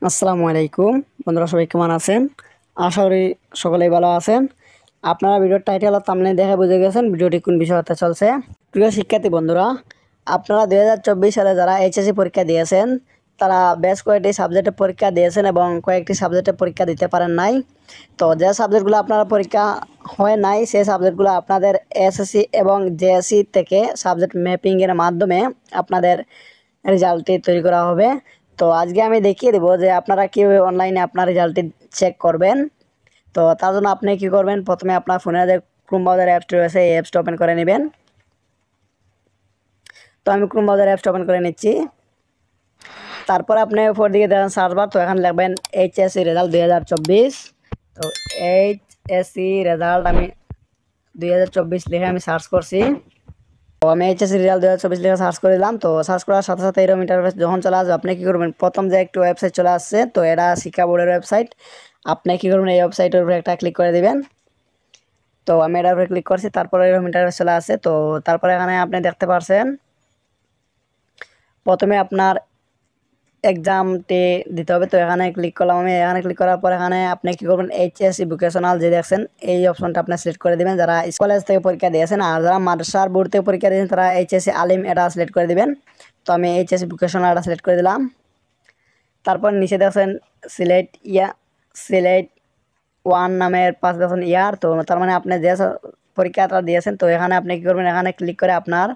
আসসালামু আলাইকুম বন্ধুরা, সবাই কেমন আছেন? আশা করি সকলেই ভালো আছেন। আপনারা ভিডিওর টাইটেল আর থাম্বনেল দেখে বুঝে গেছেন ভিডিওটি কোন বিষয় হতে চলছে। প্রিয় শিক্ষার্থী বন্ধুরা, আপনারা 2024 সালে যারা এইচএসসি পরীক্ষা দিয়েছেন তারা বেশ কয়েকটি সাবজেক্টে পরীক্ষা দিয়েছেন এবং কয়েকটি সাবজেক্টে পরীক্ষা দিতে পারেন নাই। তো যে সাবজেক্টগুলো আপনারা পরীক্ষা হয় নাই সেই সাবজেক্টগুলো আপনাদের এসএসসি এবং জেএসসি থেকে সাবজেক্ট ম্যাপিংয়ের মাধ্যমে আপনাদের রেজাল্টটি তৈরি করা হবে। তো আজকে আমি দেখিয়ে দেবো যে আপনারা কীভাবে অনলাইনে আপনার রেজাল্টটি চেক করবেন। তো তার জন্য আপনি কী করবেন, প্রথমে আপনার ফোনে যে ক্রোম ব্রাউজার অ্যাপসটি রয়েছে এই অ্যাপসটা ওপেন করে নেবেন। তো আমি ক্রোম ব্রাউজার অ্যাপসটা ওপেন করে নিচ্ছি। তারপর আপনি উপর দিকে দেখেন সার্চ বার, তো এখানে লিখবেন এইচএসসি রেজাল্ট 2024। তো এইচএসসি রেজাল্ট আমি 2024 লিখে আমি সার্চ করছি। তো আমি এইচএসসি রেজাল্ট 2024 লিখে সার্চ করে দিলাম। তো সার্চ করার সাথে সাথে এরকম ইন্টারফেস যখন চলে আসবে আপনি কী করবেন, প্রথম যে একটু ওয়েবসাইট চলে আসছে, তো এটা শিক্ষা বোর্ডের ওয়েবসাইট। আপনি কী করবেন, এই ওয়েবসাইটের উপরে একটা ক্লিক করে দিবেন। তো আমি এটার উপরে ক্লিক করছি, তারপরে এরকম ইন্টারফেস চলে আসছে। তো তারপরে এখানে আপনি দেখতে পারছেন প্রথমে আপনার এক্সামটি দিতে হবে। তো এখানে ক্লিক করলাম আমি। এখানে ক্লিক করার পর এখানে আপনি কী করবেন, এইচএসসি ভোকেশনাল যে দেখছেন এই অপশনটা আপনি সিলেক্ট করে দেবেন যারা কলেজ থেকে পরীক্ষা দিয়েছেন, আর যারা মাদ্রাসার বোর্ড থেকে পরীক্ষা দিয়েছেন তারা এইচএসসি আলিম এটা সিলেক্ট করে দিবেন। তো আমি এইচএসসি ভোকেশনাল এটা সিলেক্ট করে দিলাম। তারপর নিচে দেখছেন সিলেট ওয়ান নামের পাশে দেখছেন ইয়ার, তো তার মানে আপনি যে পরীক্ষাটা দিয়েছেন। তো এখানে আপনি কী করবেন, এখানে ক্লিক করে আপনার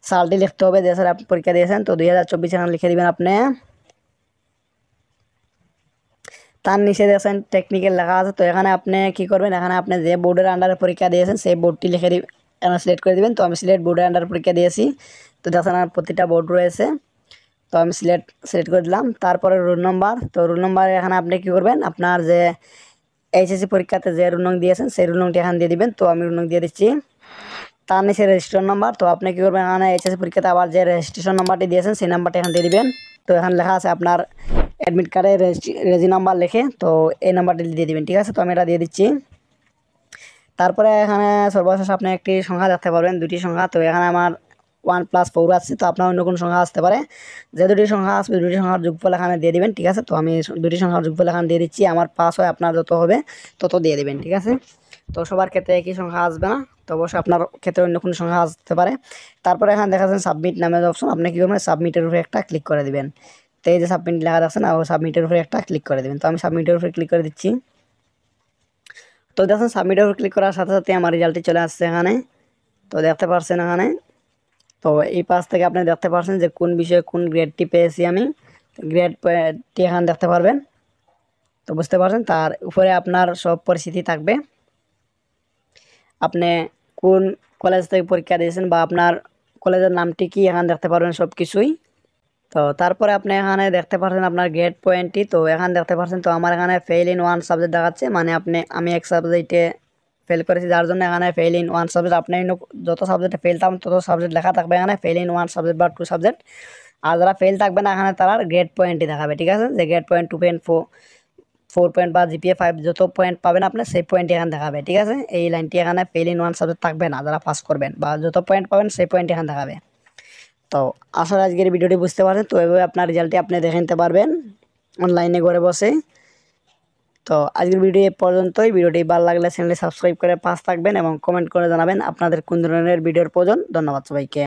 সালটি লিখতে হবে যে স্যার আপনি পরীক্ষা দিয়েছেন। তো 2024 এখানে লিখে দিবেন আপনি। তার নিচে দেখছেন টেকনিক্যাল লেখা আছে। তো এখানে আপনি কী করবেন, এখানে আপনি যে বোর্ডের আন্ডারে পরীক্ষা দিয়েছেন সেই বোর্ডটি লিখে এখানে সিলেক্ট করে দিবেন। তো আমি সিলেট বোর্ডের আন্ডারে পরীক্ষা দিয়েছি। তো দেখছেন আমার প্রতিটা বোর্ড রয়েছে। তো আমি সিলেক্ট করে দিলাম। তারপরে রোল নম্বর, তো রোল নম্বর এখানে আপনি কী করবেন, আপনার যে এইচএসসি পরীক্ষাতে যে রোল নং দিয়েছেন সেই রোল নংটি এখানে দিয়ে দিবেন। তো আমি রোল নং দিয়ে দিচ্ছি। তার নিচে রেজিস্ট্রেশন নাম্বার, তো আপনি কী করবেন, এখানে এইচএসসি পরীক্ষাতে আবার যে রেজিস্ট্রেশন নাম্বারটি দিয়েছেন সেই নাম্বারটি এখানে দিয়ে দিবেন। তো এখানে লেখা আছে আপনার অ্যাডমিট কার্ডে রেজি নাম্বার লিখে, তো এই নাম্বারটি দিয়ে দিবেন। ঠিক আছে, তো আমি এটা দিয়ে দিচ্ছি। তারপরে এখানে সর্বশেষ আপনি একটি সংখ্যা দেখতে পারবেন, দুটি সংখ্যা। তো এখানে আমার 1+4 আসছে, তো আপনার অন্য কোনো সংখ্যা আসতে পারে। যে দুটি সংখ্যা আসবে দুটি সংখ্যার যোগফল এখানে দিয়ে দিবেন। ঠিক আছে, তো আমি দুটি সংখ্যার যোগফল এখানে দিয়ে দিচ্ছি। আমার পাস হয়, আপনার যত হবে তত দিয়ে দিবেন। ঠিক আছে, তো সবার ক্ষেত্রে একই সংখ্যা আসবে না, তো অবশ্যই আপনার ক্ষেত্রে অন্য কোনো সংখ্যা আসতে পারে। তারপরে এখানে দেখা যাচ্ছে সাবমিট নামের অপশন, আপনি কী করবেন, সাবমিটের উপরে একটা ক্লিক করে দিবেন। তো এই যে সাবমিট লেখা যাচ্ছে না, সাবমিটের উপরে একটা ক্লিক করে দেবেন। তো আমি সাবমিটের উপরে ক্লিক করে দিচ্ছি। তো দেখুন সাবমিটের উপর ক্লিক করার সাথে সাথে আমার রেজাল্টটি চলে আসছে এখানে। তো দেখতে পাচ্ছেন এখানে, তো এই পাশ থেকে আপনি দেখতে পাচ্ছেন যে কোন বিষয়ে কোন গ্রেডটি পেয়েছি আমি। গ্রেডটি এখানে দেখতে পারবেন। তো বুঝতে পারছেন, তার উপরে আপনার সব পরিস্থিতি থাকবে, আপনি কোন কলেজ থেকে পরীক্ষা দিয়েছেন বা আপনার কলেজের নামটি কি এখানে দেখতে পারবেন সব কিছুই। তো তারপরে আপনি এখানে দেখতে পাচ্ছেন আপনার গ্রেড পয়েন্টটি। তো এখানে দেখতে পাচ্ছেন, তো আমার এখানে ফেল ইন ওয়ান সাবজেক্ট দেখাচ্ছে, মানে আমি এক সাবজেক্টে ফেল করেছি যার জন্য এখানে ফেল ইন ওয়ান সাবজেক্ট। আপনি যত সাবজেক্টে ফেল থাকবেন তত সাবজেক্ট লেখা থাকবে এখানে ফেল ইন ওয়ান সাবজেক্ট বা টু সাবজেক্ট। আর যারা ফেল থাকবে না এখানে তারা গ্রেড পয়েন্টই দেখাবে। ঠিক আছে, যে গ্রেড পয়েন্ট 2.4 4 পয়েন্ট বা জিপিএ 5 যত পয়েন্ট পাবেন আপনি সেই পয়েন্টই এখানে দেখাবে। ঠিক আছে, এই লাইনটি এখানে ফেল ইন ওয়ান সাবজেক্ট থাকবে না, যারা পাস করবেন বা যত পয়েন্ট পাবেন সেই পয়েন্ট এখানে দেখাবে। তো আসলে আজকের ভিডিওটি বুঝতে পারছেন, তো এভাবে আপনার রেজাল্টটি আপনি দেখে নিতে পারবেন অনলাইনে ঘরে বসে। তো আজকের ভিডিও এ পর্যন্তই। ভিডিওটি ভালো লাগলে চ্যানেলটি সাবস্ক্রাইব করে পাশে থাকবেন এবং কমেন্ট করে জানাবেন আপনাদের কোন ধরনের ভিডিওর প্রয়োজন। ধন্যবাদ সবাইকে।